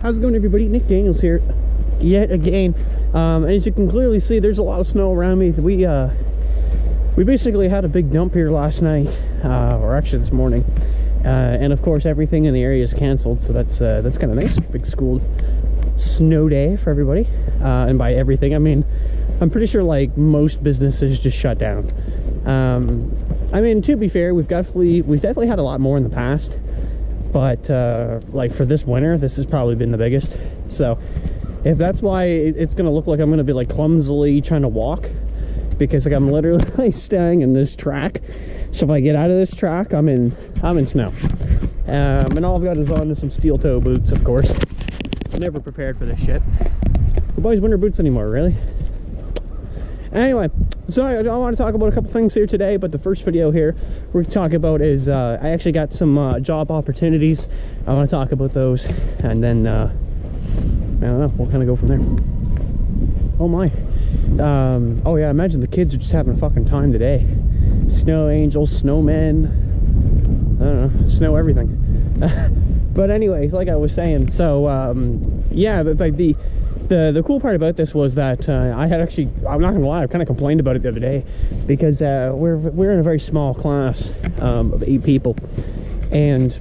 How's it going, everybody? Nick Daniels here yet again. As you can clearly see, there's a lot of snow around me. We basically had a big dump here last night, or actually this morning, and of course everything in the area is canceled, so that's kind of nice. Big school snow day for everybody, and by everything I mean I'm pretty sure like most businesses just shut down. I mean, to be fair, we've definitely had a lot more in the past, but like for this winter, this has probably been the biggest. So if that's why it's gonna look like I'm gonna be like clumsily trying to walk, because like I'm literally staying in this track. So if I get out of this track, I'm in snow. And all I've got is on some steel toe boots, of course. Never prepared for this shit. Who buys winter boots anymore, really? Anyway, so I want to talk about a couple things here today, but the first video here we're going to talk about is I actually got some job opportunities. I want to talk about those, and then I don't know, we'll kind of go from there. Oh my. Oh yeah, imagine the kids are just having a fucking time today. Snow angels, snowmen, I don't know, snow everything. But anyways, like I was saying, so yeah, but like the cool part about this was that I had actually, I'm not gonna lie, I kind of complained about it the other day, because we're in a very small class of 8 people, and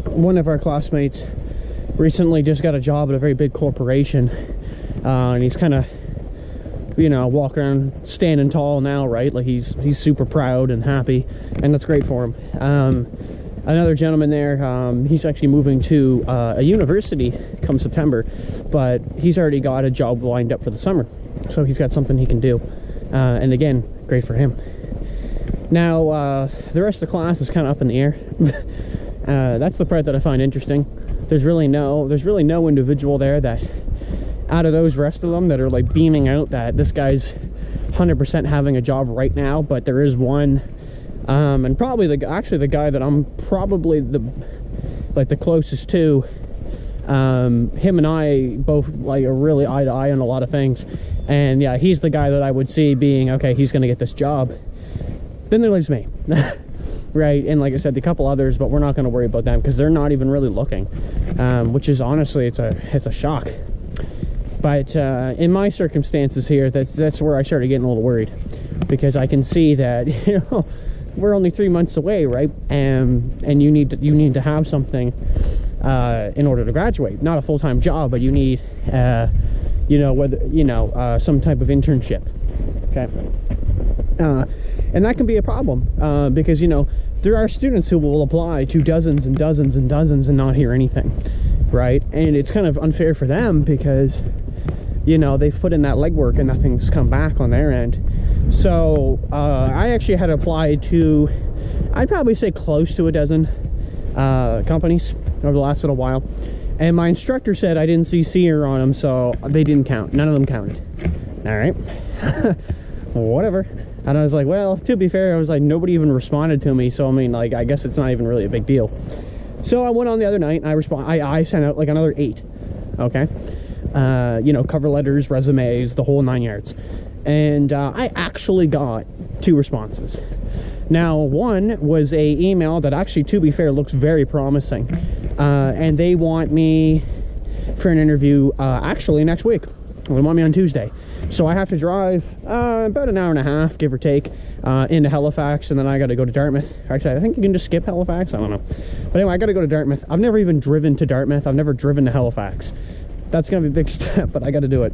one of our classmates recently just got a job at a very big corporation, and he's kind of, you know, walking around standing tall now, right? Like he's super proud and happy, and that's great for him. Another gentleman there, he's actually moving to a university come September, but he's already got a job lined up for the summer, so he's got something he can do, and again, great for him. Now the rest of the class is kind of up in the air. That's the part that I find interesting. There's really no individual there that, out of those rest of them, that are like beaming out that this guy's 100% having a job right now. But there is one, and probably the guy that I'm probably the closest to. Him and I both like are really eye to eye on a lot of things, and yeah, he's the guy that I would see being okay, he's gonna get this job. Then there leaves me. Right, and like I said, a couple others, but we're not going to worry about them because they're not even really looking, which is honestly, it's a shock. But in my circumstances here, that's where I started getting a little worried, because I can see that, you know, we're only 3 months away, right? And you need to have something in order to graduate. Not a full-time job, but you need you know, some type of internship. Okay. And that can be a problem, because, you know, there are students who will apply to dozens and dozens and dozens and not hear anything, right? And it's kind of unfair for them because, you know, they've put in that legwork and nothing's come back on their end. So I actually had applied to, I'd probably say close to a dozen companies over the last little while, and my instructor said I didn't see CR on them, so they didn't count. None of them counted. All right. Whatever. And I was like, well, to be fair, I was like, nobody even responded to me, so I mean, like, I guess it's not even really a big deal. So I went on the other night and I sent out like another 8. Okay. You know, cover letters, resumes, the whole 9 yards. And I actually got 2 responses. Now, one was a email that actually, to be fair, looks very promising, and they want me for an interview actually next week. They want me on Tuesday. So I have to drive about an hour and a half, give or take, into Halifax, and then I got to go to Dartmouth. Actually, I think you can just skip Halifax. I don't know. But anyway, I got to go to Dartmouth. I've never even driven to Dartmouth. I've never driven to Halifax. That's going to be a big step, but I got to do it.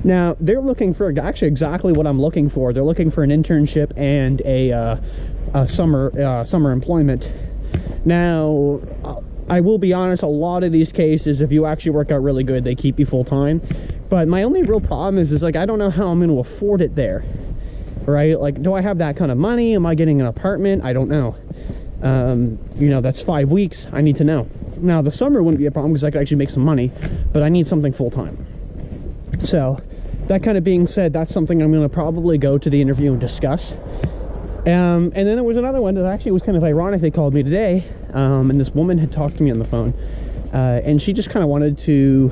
Now, they're looking for actually exactly what I'm looking for. They're looking for an internship and a summer employment. Now, I will be honest, a lot of these cases, if you actually work out really good, they keep you full-time. But my only real problem is like, I don't know how I'm going to afford it there, right? Like, do I have that kind of money? Am I getting an apartment? I don't know. You know, that's 5 weeks. I need to know. Now, the summer wouldn't be a problem because I could actually make some money, but I need something full-time. So, that kind of being said, that's something I'm going to probably go to the interview and discuss. And then there was another one that actually was kind of ironic. They called me today, and this woman had talked to me on the phone, and she just kind of wanted to,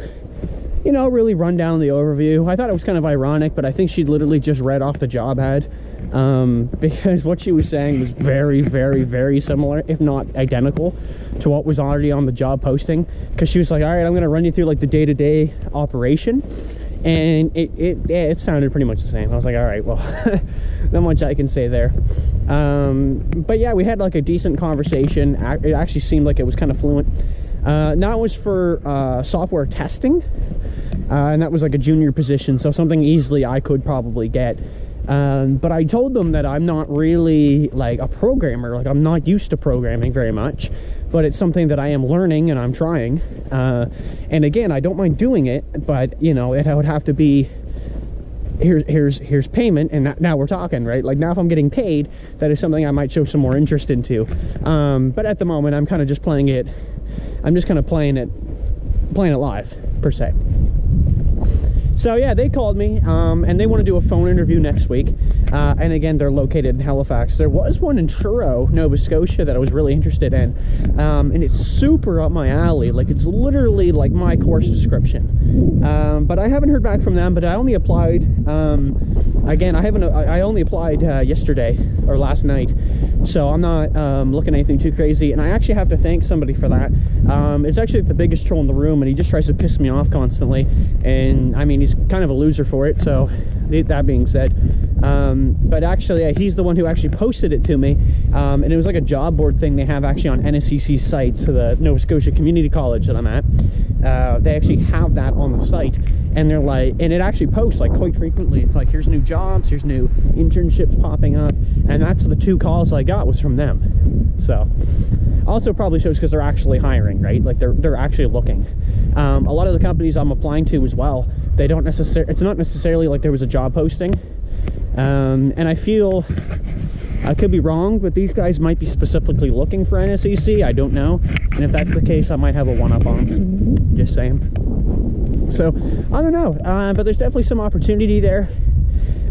you know, really run down the overview. I thought it was kind of ironic, but I think she'd literally just read off the job ad because what she was saying was very, very, very similar, if not identical, to what was already on the job posting. Because she was like, all right, I'm going to run you through like the day-to-day operation, and it sounded pretty much the same. I was like, all right, well, not much I can say there. But yeah, we had like a decent conversation. It actually seemed like it was kind of fluent. That was for software testing, and that was like a junior position, so something easily I could probably get. But I told them that I'm not really like a programmer, like I'm not used to programming very much, but it's something that I am learning and I'm trying. And again, I don't mind doing it, but you know, it would have to be here's payment, and now we're talking, right? Like now if I'm getting paid, that is something I might show some more interest into. But at the moment, I'm kind of just playing it. I'm just kind of playing it live per se. So yeah, they called me, and they want to do a phone interview next week. And again, they're located in Halifax. There was one in Truro, Nova Scotia, that I was really interested in. And it's super up my alley. Like, it's literally like my course description. But I haven't heard back from them, but I only applied, again, I only applied yesterday or last night. So I'm not looking at anything too crazy. And I actually have to thank somebody for that. It's actually the biggest troll in the room, and he just tries to piss me off constantly. And I mean, he's kind of a loser for it. So that being said, but actually he's the one who actually posted it to me, and it was like a job board thing they have actually on NSCC site, so the Nova Scotia Community College that I'm at, they actually have that on the site, and they're like, and it actually posts like quite frequently. It's like, here's new jobs, here's new internships popping up, and that's the 2 calls I got was from them. So also probably shows because they're actually hiring, right? Like they're actually looking. A lot of the companies I'm applying to as well, they don't necessarily, it's not necessarily like there was a job posting. And I feel, I could be wrong, but these guys might be specifically looking for NSCC. I don't know. And if that's the case, I might have a one-up on them. Just saying. So, I don't know. But there's definitely some opportunity there.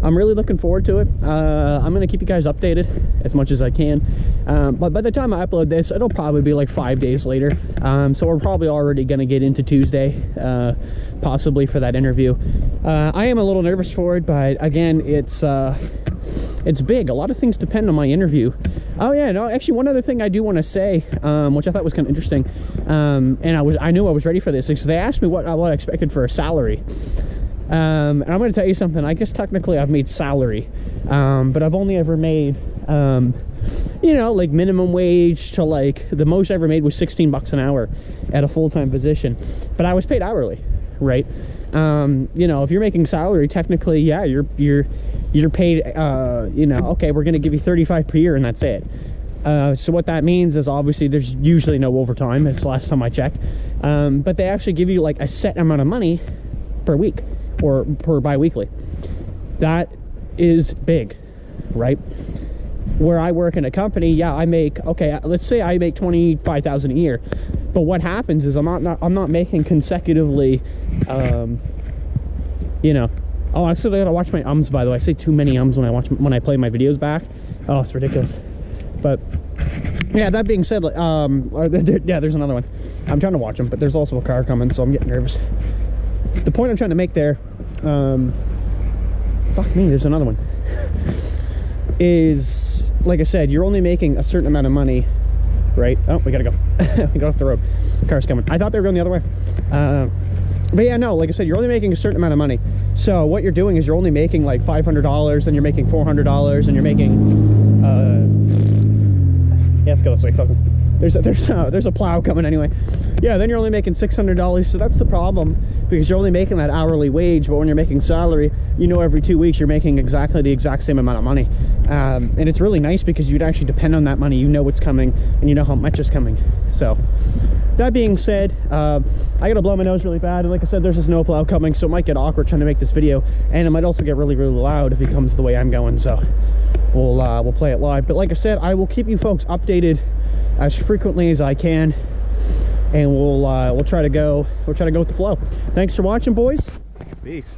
I'm really looking forward to it. I'm going to keep you guys updated as much as I can. But by the time I upload this, it'll probably be like 5 days later. So we're probably already going to get into Tuesday, possibly for that interview. I am a little nervous for it, but again, it's big. A lot of things depend on my interview. Oh yeah, no, actually one other thing I do want to say, which I thought was kind of interesting, and I knew I was ready for this, because they asked me what I expected for a salary. And I'm going to tell you something. I guess technically I've made salary, but I've only ever made, you know, like minimum wage to like, the most I ever made was 16 bucks an hour at a full-time position, but I was paid hourly, right? You know, if you're making salary, technically, yeah, you're paid, you know, okay, we're going to give you 35 per year and that's it. So what that means is obviously there's usually no overtime. It's the last time I checked. But they actually give you like a set amount of money per week or per bi-weekly. That is big, right? Where I work in a company, yeah, I make, okay, let's say I make $25,000 a year, but what happens is I'm not making consecutively, you know. Oh, I still gotta watch my ums, by the way. I say too many ums when I play my videos back. Oh, it's ridiculous. But yeah, that being said, yeah, there's another one. I'm trying to watch them, but there's also a car coming, so I'm getting nervous. The point I'm trying to make there, fuck me, there's another one, is, like I said, you're only making a certain amount of money, right? Oh, we gotta go. We got off the road. The car's coming. I thought they were going the other way. But yeah, no, like I said, you're only making a certain amount of money. So what you're doing is you're only making like $500, then you're making $400, and you're making, yeah, let's go this way, fuck. There's a plow coming anyway. Yeah, then you're only making $600, so that's the problem, because you're only making that hourly wage, but when you're making salary, you know, every 2 weeks you're making exactly the exact same amount of money. And it's really nice because you'd actually depend on that money. You know what's coming, and you know how much is coming. So that being said, I gotta blow my nose really bad, and like I said, there's a snowplow coming, so it might get awkward trying to make this video, and it might also get really, really loud if he comes the way I'm going. So we'll play it live. But like I said, I will keep you folks updated as frequently as I can, and we'll try to go with the flow. Thanks for watching, boys. Peace.